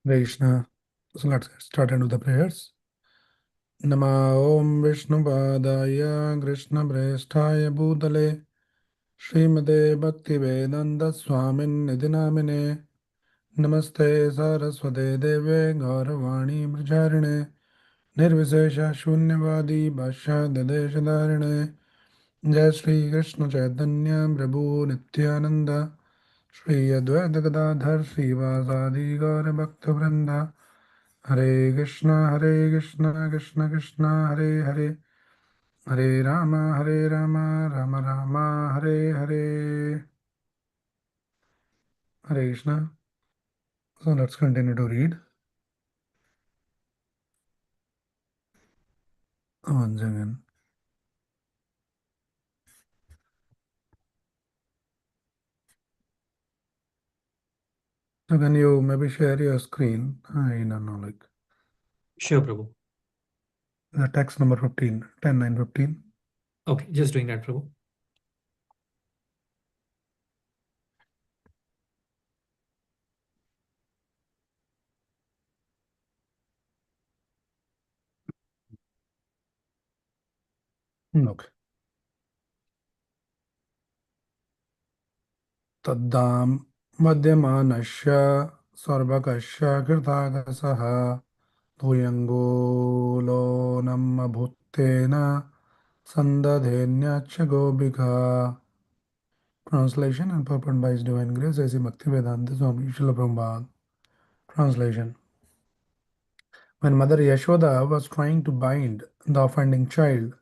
Krishna. So let's get started with the prayers. Nama Om Vishnu Padaya Krishna Preshthaya Bhutale Srimate Bhakti Vedanta Swamin Nidinamine Namaste Saraswate Deve Gauravani Pracharine Nirvisesha Shunyavadi Bhasha Dadeshadarine Jai Shri Krishna Chaitanya Prabhu Nityananda Shri Advaita Gadadhar Shri Vasadi Gaura Bhakta Vrinda Hare Krishna, Krishna Krishna, Hare Hare, Hare Rama, Rama Rama, Hare Hare, Hare Krishna. So let's continue to read. Once again. So can you maybe share your screen? I don't know, like Sure, Prabhu. the text number 15, 10, 9, 15. Okay, just doing that, Prabhu. Okay. Taddam madhyamanasya sarvakasya kirtagasah Tuyangulo namma bhuttena sandadhenyacha gobika. Translation and purport by His Divine Grace, A.C. Bhaktivedanta Swami Srila Prabhupada. Translation. When Mother Yashoda was trying to bind the offending child,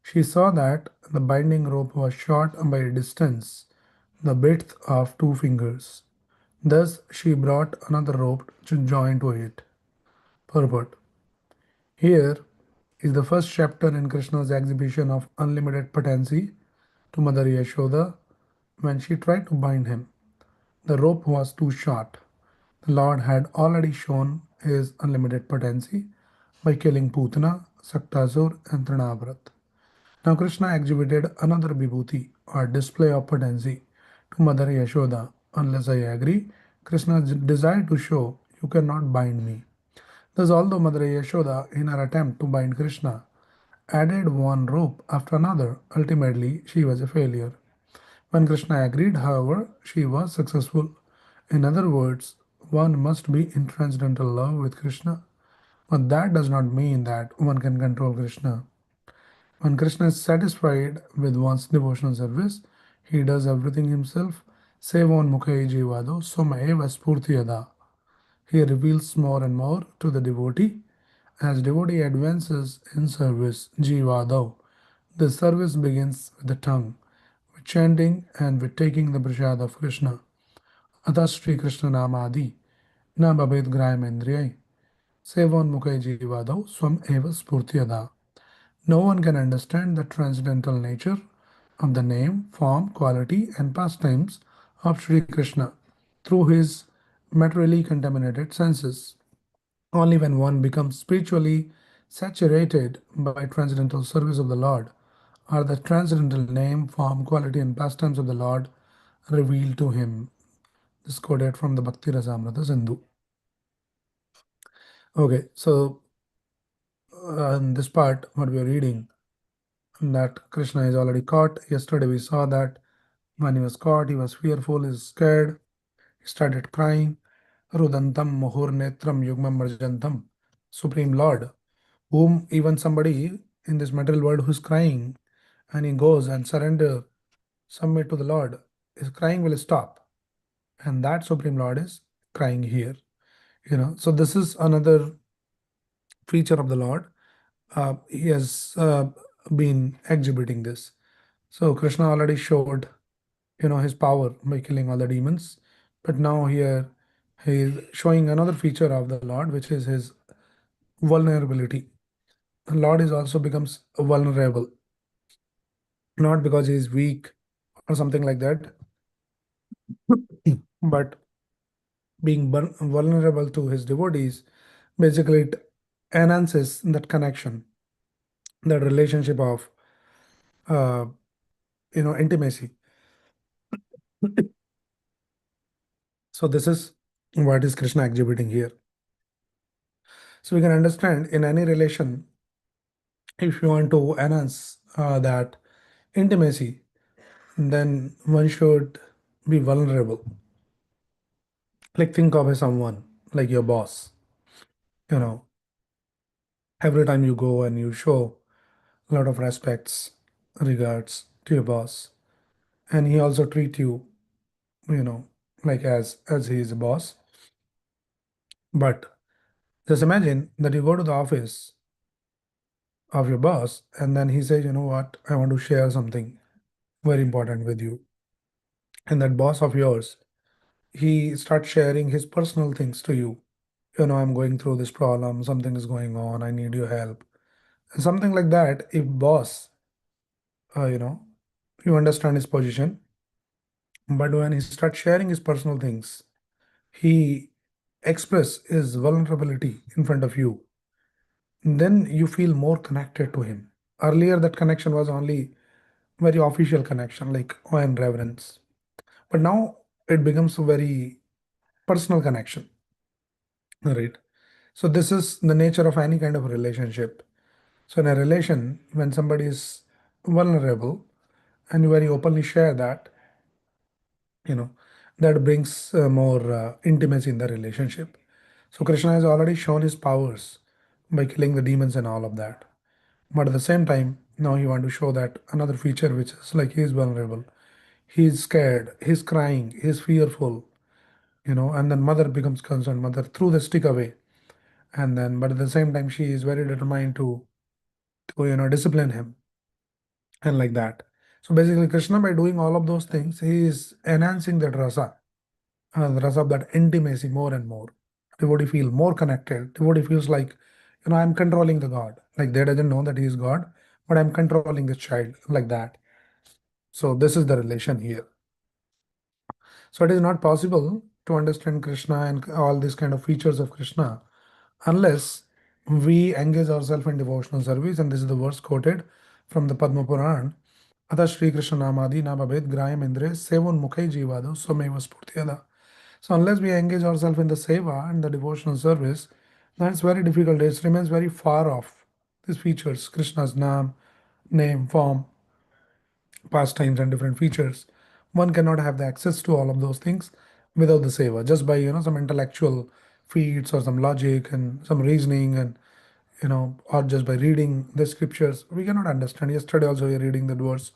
she saw that the binding rope was short by a distance, the width of 2 fingers. Thus, she brought another rope to join to it. Purport. Here is the first chapter in Krishna's exhibition of unlimited potency to Mother Yashoda when she tried to bind him. The rope was too short. The Lord had already shown his unlimited potency by killing Putana, Saktasur, and Trinavrat. Now Krishna exhibited another vibhuti or display of potency to Mother Yashoda. Unless I agree, Krishna desired to show, you cannot bind me. Thus, although Mother Yashoda, in her attempt to bind Krishna, added one rope after another, ultimately she was a failure. When Krishna agreed, however, she was successful. In other words, one must be in transcendental love with Krishna, but that does not mean that one can control Krishna. When Krishna is satisfied with one's devotional service, he does everything himself. Sevon mukhe jivado somaeva spurtiyada. He reveals more and more to the devotee. As devotee advances in service, jivado, the service begins with the tongue, with chanting and with taking the prasad of Krishna. Atha Sri Krishna Namadi, na babet graham Sevon jivado swam eva spurtiyada. No one can understand the transcendental nature of the name, form, quality, and pastimes of Sri Krishna through his materially contaminated senses. Only when one becomes spiritually saturated by transcendental service of the Lord are the transcendental name, form, quality, and pastimes of the Lord revealed to him. This is quoted from the Bhakti Rasamrita Sindhu. Okay, so in this part, what we are reading, that Krishna is already caught. Yesterday we saw that when he was caught, he was fearful, he was scared, he started crying. Rudantam Muhur Netram Yugmam Marjantam, Supreme Lord, whom even somebody in this material world who's crying and he goes and surrender, submit to the Lord, his crying will stop. And that Supreme Lord is crying here. So this is another feature of the Lord. He has been exhibiting this. So Krishna already showed, his power by killing all the demons, but now here he is showing another feature of the Lord, which is his vulnerability. The Lord is also becomes vulnerable, not because he is weak or something like that, but being vulnerable to his devotees, basically it enhances that connection, that relationship of intimacy. So this is what is Krishna exhibiting here. So we can understand in any relation, if you want to enhance that intimacy, then one should be vulnerable. Like think of someone like your boss. You know, every time you go and you show a lot of respects, regards to your boss, and he also treat you, you know, like as he is a boss. But just imagine that you go to the office of your boss, and then he says, you know what, I want to share something very important with you. And that boss of yours, he starts sharing his personal things to you. You know, I'm going through this problem, something is going on, I need your help. And something like that, if boss, you know, you understand his position, but when he starts sharing his personal things, he express his vulnerability in front of you, then you feel more connected to him. Earlier, that connection was only very official connection, like awe and reverence. But now it becomes a very personal connection, right? So this is the nature of any kind of relationship. So in a relation, when somebody is vulnerable and you very openly share that, you know, that brings more intimacy in the relationship. So Krishna has already shown his powers by killing the demons and all of that. But at the same time, now he want to show that another feature which is like he is vulnerable. He's scared, he's crying, he's fearful, and then mother becomes concerned. Mother threw the stick away. And then, but at the same time, she is very determined to discipline him and like that. So basically, Krishna, by doing all of those things, he is enhancing that rasa, the rasa of that intimacy more and more. Devotee feel more connected. Devotee feels like, I'm controlling the God. Like they doesn't know that he is God, but I'm controlling this child like that. So this is the relation here. So it is not possible to understand Krishna and all these kind of features of Krishna unless we engage ourselves in devotional service. And this is the verse quoted from the Padma Puran. Atha Shri Krishna Namadi Namabhed Grayam Indre Sevon Mukhai Jivado Someva Spurtiyada. So unless we engage ourselves in the seva and the devotional service, then it's very difficult. It remains very far off. These features, Krishna's name, form, pastimes, and different features. One cannot have the access to all of those things without the seva, just by some intellectual feats or some logic and some reasoning and or just by reading the scriptures. We cannot understand. Yesterday also we are reading that verse.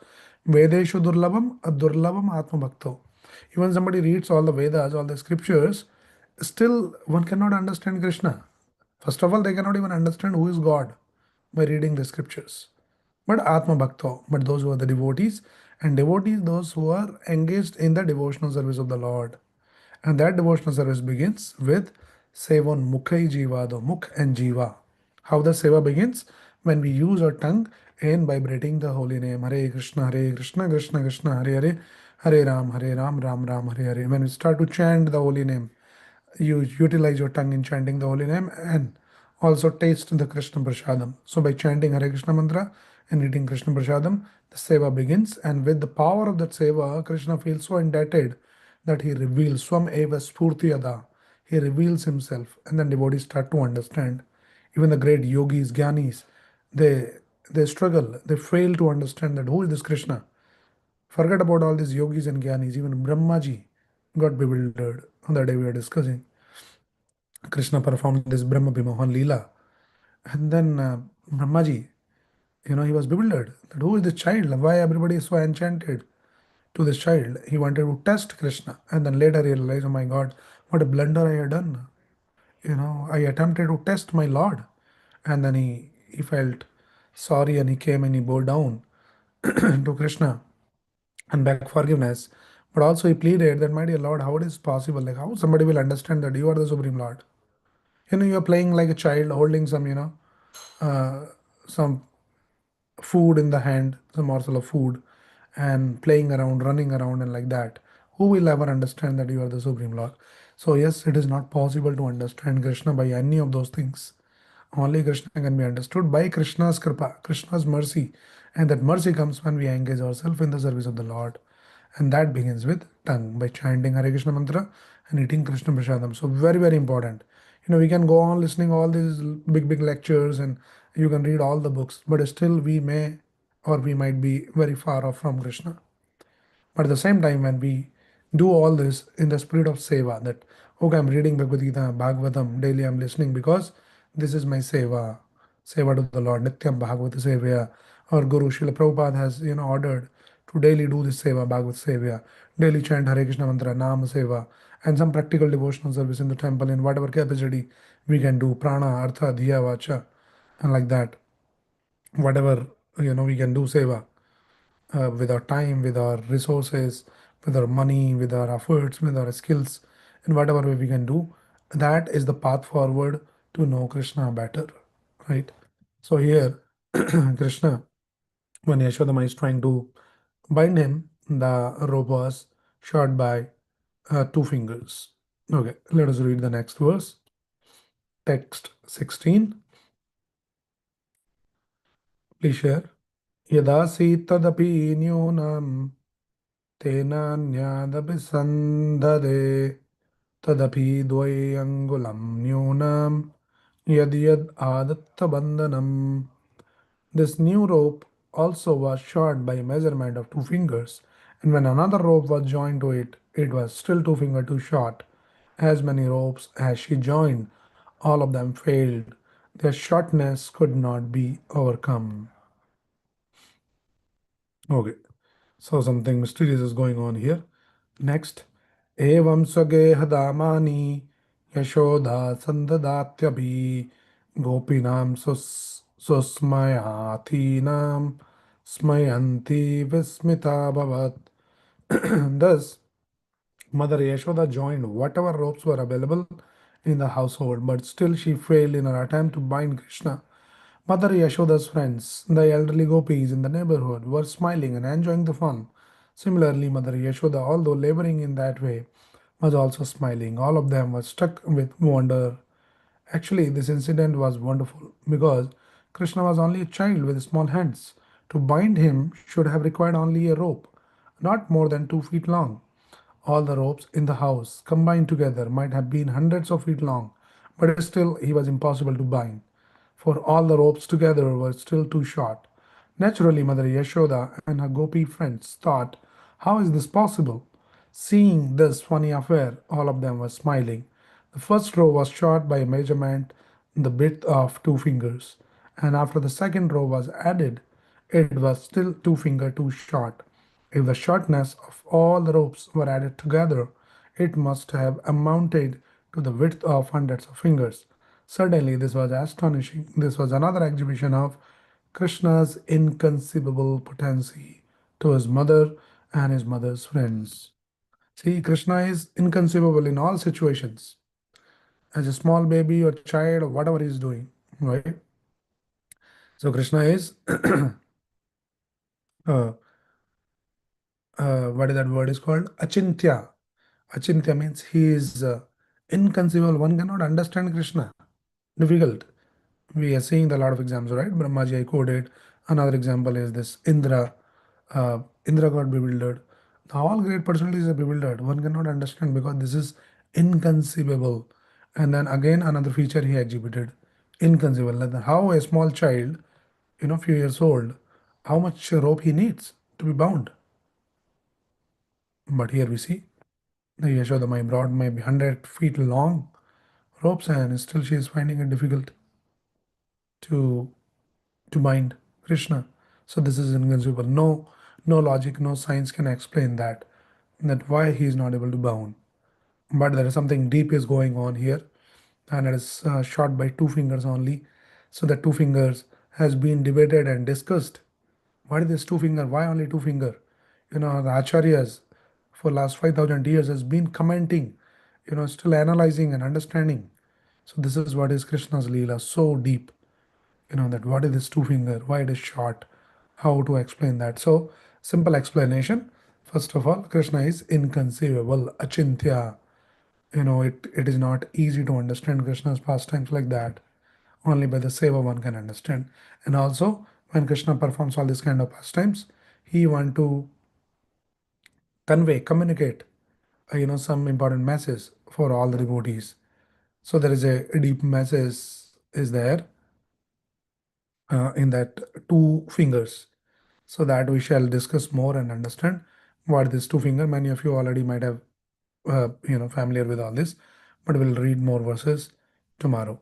Vedeshu durlabam adurlabam atma bhakto. Even somebody reads all the Vedas, all the scriptures, still one cannot understand Krishna. First of all, they cannot even understand who is God by reading the scriptures. But Atma Bhakto, but those who are the devotees, and devotees, those who are engaged in the devotional service of the Lord. And that devotional service begins with Sevon Mukhai Jiva, the Mukh and Jiva. How the Seva begins? When we use our tongue in vibrating the holy name. Hare Krishna, Krishna Krishna, Hare Hare, Hare Ram, Ram Ram, Hare Hare. When we start to chant the holy name, you utilize your tongue in chanting the holy name and also taste the Krishna Prasadam. So by chanting Hare Krishna mantra and eating Krishna Prasadam, the seva begins, and with the power of that seva, Krishna feels so indebted that he reveals Swam Eva Spurtiyada. He reveals himself, and then devotees start to understand. Even the great yogis, jnanis, they they struggle, they fail to understand that who is this Krishna. Forget about all these yogis and jnanis. Even Brahmaji got bewildered on the day we were discussing. Krishna performed this Brahma Vimohan Leela. And then Brahmaji, he was bewildered that who is this child? Why everybody is so enchanted to this child? He wanted to test Krishna. And then later he realized, oh my God, what a blunder I had done. I attempted to test my Lord. And then he felt sorry and he came and he bowed down to Krishna and begged forgiveness. But also he pleaded that, my dear Lord, how it is possible? Like how somebody will understand that you are the Supreme Lord? You're playing like a child holding uh, some food in the hand, some morsel of food, and playing around, running around, and like that. Who will ever understand that you are the Supreme Lord? So, yes, it is not possible to understand Krishna by any of those things. Only Krishna can be understood by Krishna's kripa, Krishna's mercy. And that mercy comes when we engage ourselves in the service of the Lord. And that begins with tongue by chanting Hare Krishna mantra and eating Krishna Prasadam. So very, very important. We can go on listening all these big, big lectures and you can read all the books, but still we may or we might be very far off from Krishna. But at the same time, when we do all this in the spirit of seva, that okay, I'm reading Bhagavad Gita, Bhagavatam daily, I'm listening because this is my seva to the Lord, Nityam Bhagavata Sevaya. Or Guru Srila Prabhupada has ordered to daily do this seva, Bhagavad Sevaya, daily chant Hare Krishna mantra, Nam Seva, and some practical devotional service in the temple in whatever capacity we can do, prana, artha, dhiya, vacha, and like that, whatever we can do seva with our time, with our resources, with our money, with our efforts, with our skills, in whatever way we can do. That is the path forward to know Krishna better, right? So here, Krishna, when Yashodama is trying to bind him, the rope was shot by two fingers. Okay, let us read the next verse. Text 16. Please share. Yadasi tadapi nyonam तेनान्यादपि सन्धदे तदपि द्वये अङ्गुलं न्यूनं यद् यद् आदत्तबन्धनम्. This new rope also was short by a measurement of two fingers, and when another rope was joined to it, it was still 2 fingers too short. As many ropes as she joined, all of them failed. Their shortness could not be overcome. Okay. So something mysterious is going on here. Next, evam swagehadamani yashoda sandadatyabhi gopinam susmayatinam smayanti vismita bhavat. Thus, Mother Yashoda joined whatever ropes were available in the household, but still she failed in her attempt to bind Krishna. Mother Yashoda's friends, the elderly gopis in the neighborhood, were smiling and enjoying the fun. Similarly, Mother Yashoda, although laboring in that way, was also smiling. All of them were struck with wonder. Actually, this incident was wonderful because Krishna was only a child with small hands. To bind him should have required only a rope, not more than 2 feet long. All the ropes in the house combined together might have been hundreds of feet long, but still he was impossible to bind, for all the ropes together were still too short. Naturally, Mother Yashoda and her gopi friends thought, how is this possible? Seeing this funny affair, all of them were smiling. The first row was short by measurement the width of 2 fingers, and after the second row was added, it was still 2 fingers too short. If the shortness of all the ropes were added together, it must have amounted to the width of hundreds of fingers. Certainly, this was astonishing. This was another exhibition of Krishna's inconceivable potency to his mother and his mother's friends. See, Krishna is inconceivable in all situations, as a small baby or child or whatever he is doing, right? So, Krishna is, uh, what is that word is called? Achintya. Achintya means he is inconceivable. One cannot understand Krishna. Difficult. We are seeing the lot of examples, right? Brahmaji I quoted. Another example is this Indra. Indra got bewildered. All great personalities are bewildered. One cannot understand because this is inconceivable. And then again another feature he exhibited, inconceivable. Like how a small child, few years old, how much rope he needs to be bound. But here we see the Yashoda Mai brought maybe 100 feet long ropes and still she is finding it difficult to bind Krishna. So this is inconceivable. No logic, no science can explain that why he is not able to bound. But there is something deep is going on here, and it is shot by 2 fingers only. So the 2 fingers has been debated and discussed. What is this 2 finger? Why only 2 finger? The acharyas for last 5,000 years has been commenting, still analyzing and understanding. So this is what is Krishna's Leela, so deep, that what is this 2 finger, why it is short, how to explain that. So simple explanation. First of all, Krishna is inconceivable, achintya. It is not easy to understand Krishna's pastimes like that. Only by the seva one can understand. And also, when Krishna performs all these kind of pastimes, he want to convey, communicate some important message for all the devotees. So there is a deep message is there in that two fingers. So that we shall discuss more and understand what this two finger. Many of you already might have familiar with all this, but we'll read more verses tomorrow.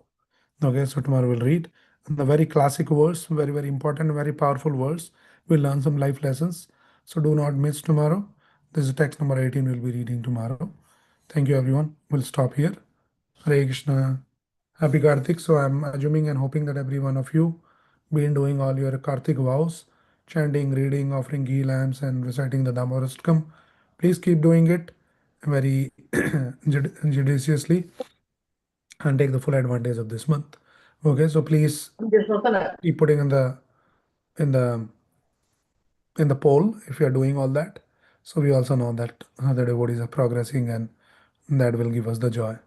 Okay, so tomorrow we'll read the very classic verse, very very important, very powerful verse. We'll learn some life lessons. So do not miss tomorrow. This is text number 18. We'll be reading tomorrow. Thank you, everyone. We'll stop here. Hare Krishna. Happy Kartik. So I'm assuming and hoping that every one of you been doing all your Kartik vows, chanting, reading, offering ghee lamps, and reciting the Damodarastakam. Please keep doing it very judiciously and take the full advantage of this month. Okay, so please keep putting in the in the poll if you are doing all that. So we also know that the devotees are progressing and that will give us the joy.